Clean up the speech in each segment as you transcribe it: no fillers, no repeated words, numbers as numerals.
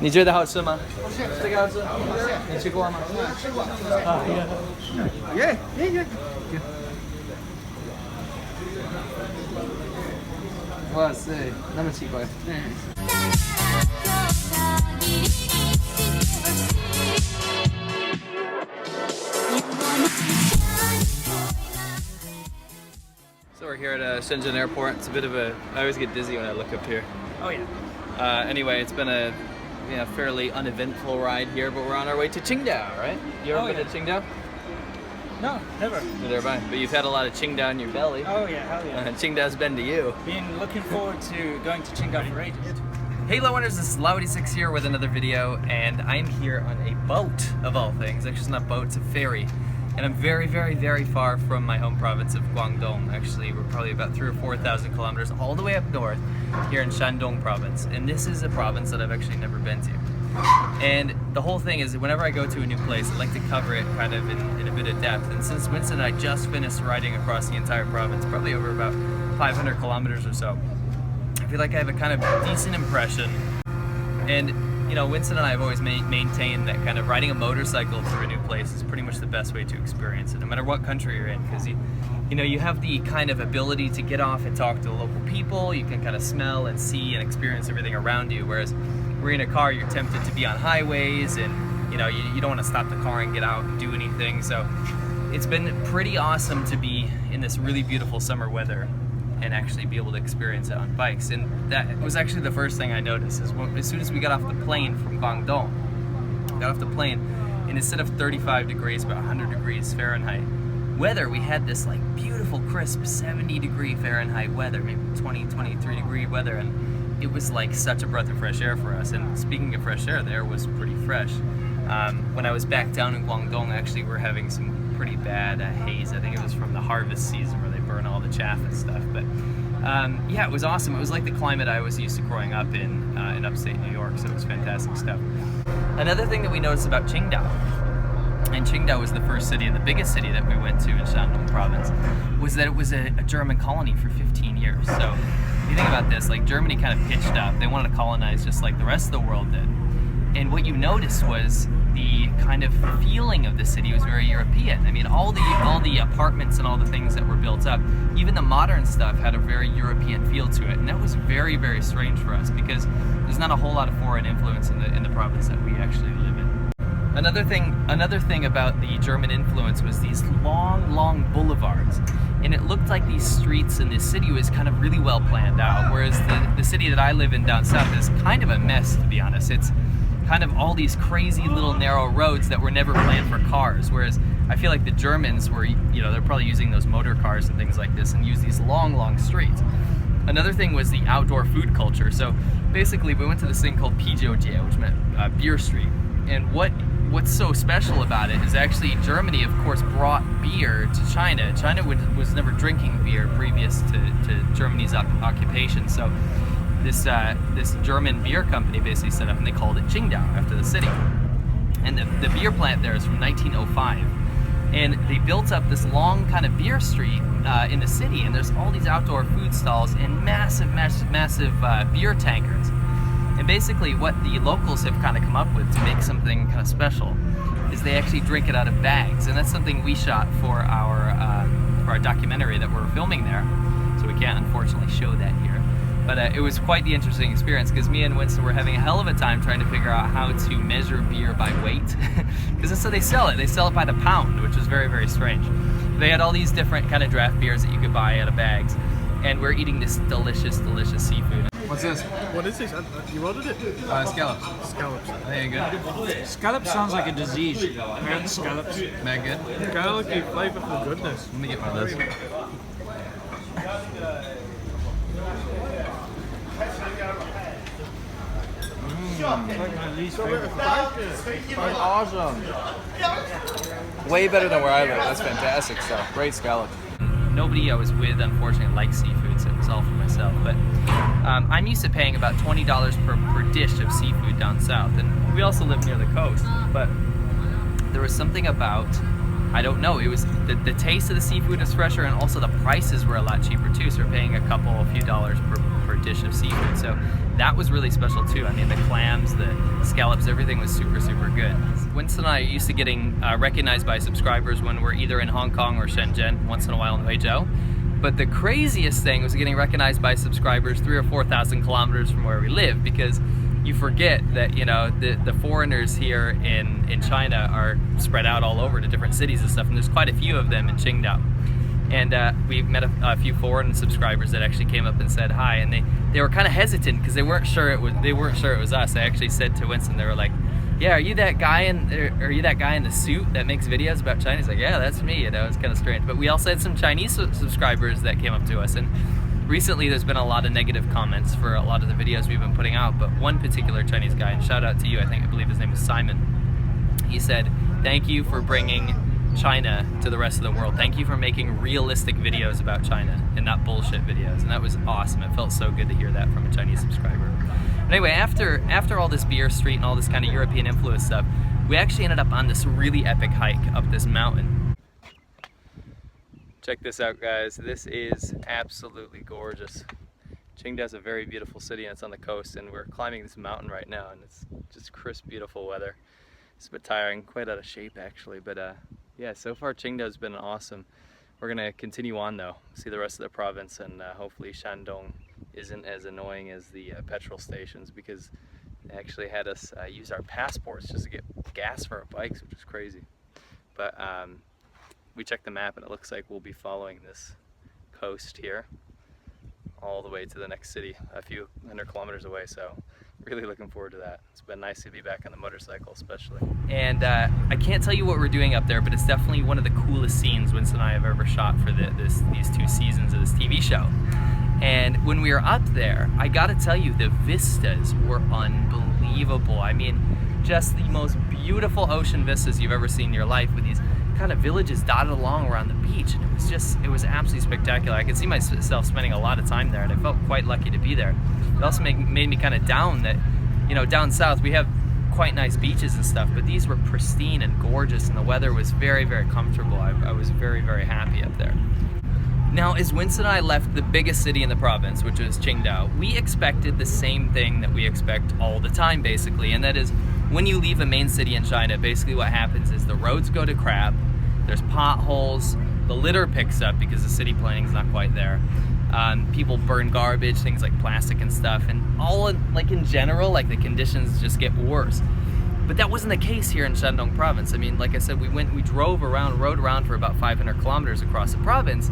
你觉得好吃吗？这个好吃，你吃过吗？吃过。啊，耶。哇塞，那么奇怪。So we're here at Shenzhen Airport. It's a bit of a... I always get dizzy when I look up here. Oh yeah. Anyway, it's been a fairly uneventful ride here, but we're on our way to Tsingtao, right? You ever been to Tsingtao? No, never. Neither have I. But you've had a lot of Tsingtao in your belly. Oh yeah, hell yeah. Tsingtao's been to you. Been looking forward to going to Tsingtao for ages. Hey Laowinners, this is Laowinners here with another video, and I'm here on a boat, of all things. Actually, it's not a boat, it's a ferry. And I'm very, very, very far from my home province of Guangdong. Actually, we're probably about 3,000 or 4,000 kilometers all the way up north here in Shandong province. And this is a province that I've actually never been to. And the whole thing is, whenever I go to a new place, I like to cover it kind of in a bit of depth. And since Winston and I just finished riding across the entire province, probably over about 500 kilometers or so, I feel like I have a kind of decent impression. And you know, Winston and I have always maintained that kind of riding a motorcycle through a new place is pretty much the best way to experience it, no matter what country you're in, because you have the kind of ability to get off and talk to the local people. You can kind of smell and see and experience everything around you, whereas we're in a car, you're tempted to be on highways, and you don't want to stop the car and get out and do anything. So it's been pretty awesome to be in this really beautiful summer weather and actually be able to experience it on bikes. And that was actually the first thing I noticed, is as soon as we got off the plane from Guangdong, and instead of 35 degrees, about 100 degrees Fahrenheit weather, we had this like beautiful crisp 70 degree Fahrenheit weather, maybe 20, 23 degree weather, and it was like such a breath of fresh air for us. And speaking of fresh air, the air was pretty fresh. When I was back down in Guangdong, actually we're having some pretty bad haze. I think it was from the harvest season where they burn all the chaff and stuff. But yeah, it was awesome. It was like the climate I was used to growing up in upstate New York, so it was fantastic stuff. Another thing that we noticed about Tsingtao, and Tsingtao was the first city and the biggest city that we went to in Shandong province, was that it was a German colony for 15 years. So if you think about this, like Germany kind of pitched up. They wanted to colonize just like the rest of the world did. And what you noticed was the kind of feeling of the city was very European. I mean, all the apartments and all the things that were built up, even the modern stuff had a very European feel to it, and that was very, very strange for us because there's not a whole lot of foreign influence in the province that we actually live in. Another thing about the German influence was these long boulevards, and it looked like these streets in this city was kind of really well planned out, whereas the city that I live in down south is kind of a mess, to be honest. It's kind of all these crazy little narrow roads that were never planned for cars, whereas I feel like the Germans were, they're probably using those motor cars and things like this and use these long streets. Another thing was the outdoor food culture. So basically we went to this thing called Pijiujie, which meant beer street. And what's so special about it is actually Germany, of course, brought beer to China. China was never drinking beer previous to Germany's occupation. So this German beer company basically set up, and they called it Tsingtao after the city. And the beer plant there is from 1905. And they built up this long kind of beer street in the city, and there's all these outdoor food stalls and massive beer tankers. And basically what the locals have kind of come up with to make something kind of special is they actually drink it out of bags. And that's something we shot for our documentary that we're filming there. So we can't unfortunately show that here. But it was quite the interesting experience because me and Winston were having a hell of a time trying to figure out how to measure beer by weight. Because that's how they sell it. They sell it by the pound, which was very, very strange. They had all these different kind of draft beers that you could buy out of bags. And we're eating this delicious seafood. What's this? What is this? You ordered it? Scallops. Scallops. Are they good? Scallops sounds like a disease. Scallops. That good? Garlicky, flavorful goodness. Let me get one of those. That's awesome. Way better than where I live. That's fantastic stuff. Great scallop. Nobody I was with, unfortunately, likes seafood, so it was all for myself. But I'm used to paying about $20 per dish of seafood down south, and we also live near the coast. But there was something about, I don't know, it was the taste of the seafood is fresher, and also the prices were a lot cheaper too. So we're paying a few dollars per dish of seafood. So that was really special too. I mean, the clams, the scallops, everything was super, super good. Winston and I are used to getting recognized by subscribers when we're either in Hong Kong or Shenzhen, once in a while in Huizhou. But the craziest thing was getting recognized by subscribers 3,000 or 4,000 kilometers from where we live, because you forget that, you know, the foreigners here in China are spread out all over to different cities and stuff, and there's quite a few of them in Tsingtao. And we met a few foreign subscribers that actually came up and said hi, and they were kind of hesitant because they weren't sure it was us. They actually said to Winston, they were like, "Yeah, are you that guy in the suit that makes videos about China?" He's like, "Yeah, that's me." You know, it's kind of strange. But we also had some Chinese subscribers that came up to us, and recently there's been a lot of negative comments for a lot of the videos we've been putting out. But one particular Chinese guy, and shout out to you, I believe his name is Simon. He said, "Thank you for bringing China to the rest of the world. Thank you for making realistic videos about China and not bullshit videos." And that was awesome. It felt so good to hear that from a Chinese subscriber. But anyway, after all this beer street and all this kind of European influence stuff, we actually ended up on this really epic hike up this mountain. Check this out, guys. This is absolutely gorgeous. Tsingtao is a very beautiful city, and it's on the coast, and we're climbing this mountain right now, and it's just crisp, beautiful weather. It's a bit tiring, quite out of shape actually, but yeah, so far Tsingtao's been awesome. We're gonna continue on though, see the rest of the province, and hopefully Shandong isn't as annoying as the petrol stations, because they actually had us use our passports just to get gas for our bikes, which is crazy. But we checked the map and it looks like we'll be following this coast here all the way to the next city, a few hundred kilometers away, so really looking forward to that. It's been nice to be back on the motorcycle especially. And I can't tell you what we're doing up there, but it's definitely one of the coolest scenes Winston and I have ever shot for these 2 seasons of this TV show. And when we were up there, I gotta tell you, the vistas were unbelievable. I mean, just the most beautiful ocean vistas you've ever seen in your life, with these kind of villages dotted along around the beach, and it was absolutely spectacular. I could see myself spending a lot of time there, and I felt quite lucky to be there. It also made me kind of down that, you know, down south we have quite nice beaches and stuff, but these were pristine and gorgeous, and the weather was very, very comfortable. I was very, very happy up there. Now, as Winston and I left the biggest city in the province, which was Tsingtao, we expected the same thing that we expect all the time, basically, and that is, when you leave a main city in China, basically what happens is the roads go to crap, there's potholes, the litter picks up because the city planning is not quite there. People burn garbage, things like plastic and stuff, and in general, like, the conditions just get worse. But that wasn't the case here in Shandong province. I mean, like I said, we rode around for about 500 kilometers across the province,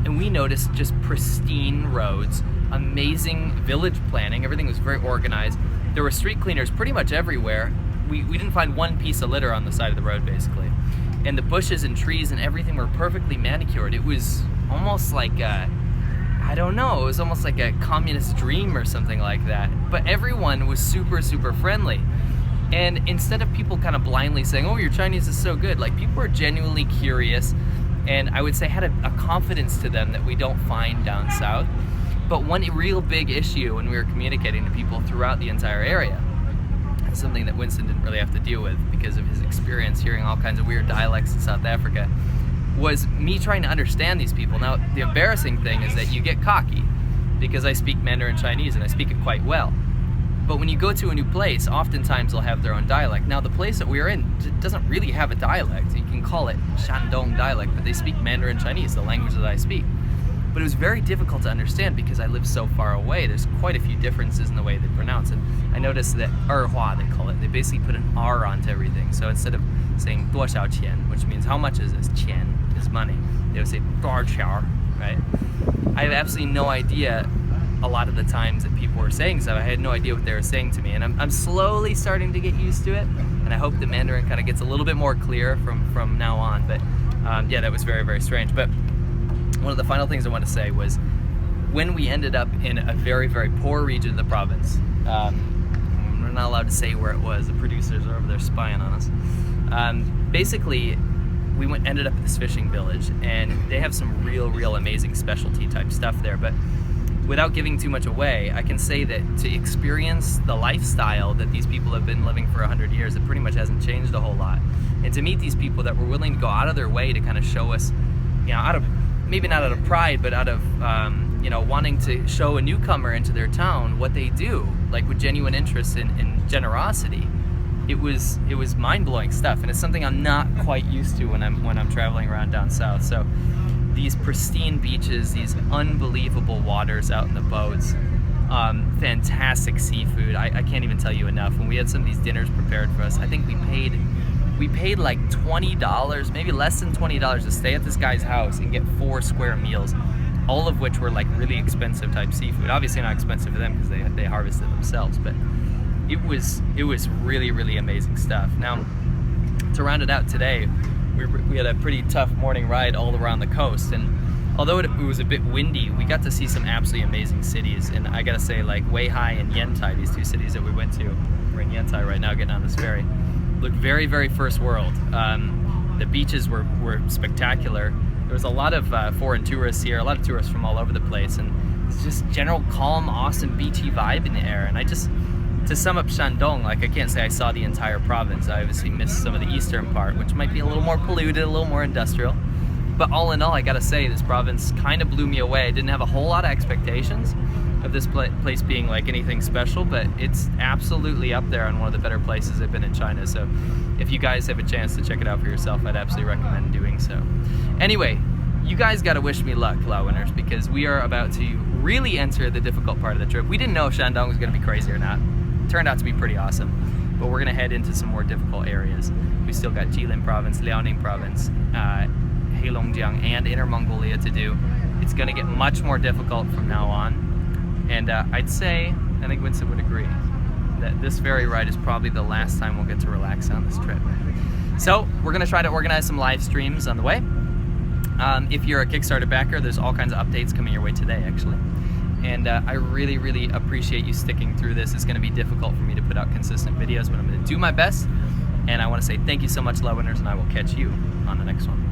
and we noticed just pristine roads, amazing village planning, everything was very organized. There were street cleaners pretty much everywhere. We didn't find one piece of litter on the side of the road, basically. And the bushes and trees and everything were perfectly manicured. It was almost like I don't know, it was almost like a communist dream or something like that. But everyone was super, super friendly. And instead of people kind of blindly saying, "Oh, your Chinese is so good," like, people were genuinely curious, and I would say had a confidence to them that we don't find down south. But one real big issue when we were communicating to people throughout the entire area, something that Winston didn't really have to deal with because of his experience hearing all kinds of weird dialects in South Africa, was me trying to understand these people. Now, the embarrassing thing is that you get cocky, because I speak Mandarin Chinese and I speak it quite well. But when you go to a new place, oftentimes they'll have their own dialect. Now, the place that we were in doesn't really have a dialect. You can call it Shandong dialect, but they speak Mandarin Chinese, the language that I speak. But it was very difficult to understand because I live so far away. There's quite a few differences in the way they pronounce it. I noticed that erhua, they call it, they basically put an R onto everything. So instead of saying 多少钱, which means how much is this, 钱 is money, they would say 多少钱, right? I have absolutely no idea a lot of the times that people were saying stuff. I had no idea what they were saying to me, and I'm slowly starting to get used to it, and I hope the Mandarin kind of gets a little bit more clear from now on. But yeah, that was very, very strange. But one of the final things I want to say was, when we ended up in a very, very poor region of the province, we're not allowed to say where it was, the producers are over there spying on us. Basically, we ended up at this fishing village, and they have some real amazing specialty type stuff there. But without giving too much away, I can say that to experience the lifestyle that these people have been living for 100 years, it pretty much hasn't changed a whole lot. And to meet these people that were willing to go out of their way to kind of show us, you know, maybe not out of pride, but out of you know, wanting to show a newcomer into their town what they do, like with genuine interest in generosity. It was mind-blowing stuff, and it's something I'm not quite used to when I'm traveling around down south. So these pristine beaches, these unbelievable waters out in the boats, fantastic seafood. I can't even tell you enough. When we had some of these dinners prepared for us, I think we paid like $20, maybe less than $20 to stay at this guy's house and get 4 square meals, all of which were like really expensive type seafood. Obviously not expensive for them because they harvested themselves, but it was really, really amazing stuff. Now, to round it out today, we had a pretty tough morning ride all around the coast, and although it was a bit windy, we got to see some absolutely amazing cities. And I gotta say, like Weihai and Yantai, these 2 cities that we went to, we're in Yantai right now getting on this ferry, looked very, very first world. The beaches were spectacular. There was a lot of foreign tourists here, a lot of tourists from all over the place, and it's just general calm, awesome, beachy vibe in the air. And to sum up Shandong, like I can't say I saw the entire province. I obviously missed some of the eastern part, which might be a little more polluted, a little more industrial. But all in all, I gotta say, this province kind of blew me away. I didn't have a whole lot of expectations of this place being like anything special, but it's absolutely up there on one of the better places I've been in China. So if you guys have a chance to check it out for yourself, I'd absolutely recommend doing so. Anyway, you guys gotta wish me luck, Laowinners, because we are about to really enter the difficult part of the trip. We didn't know if Shandong was gonna be crazy or not. Turned out to be pretty awesome, but we're gonna head into some more difficult areas. We still got Jilin province, Liaoning province, Heilongjiang, and Inner Mongolia to do. It's gonna get much more difficult from now on, and I'd say, I think Winston would agree, that this ferry ride is probably the last time we'll get to relax on this trip. So we're gonna try to organize some live streams on the way. If you're a Kickstarter backer, there's all kinds of updates coming your way today, actually. And I really, really appreciate you sticking through this. It's going to be difficult for me to put out consistent videos, but I'm going to do my best. And I want to say thank you so much, Laowinners, and I will catch you on the next one.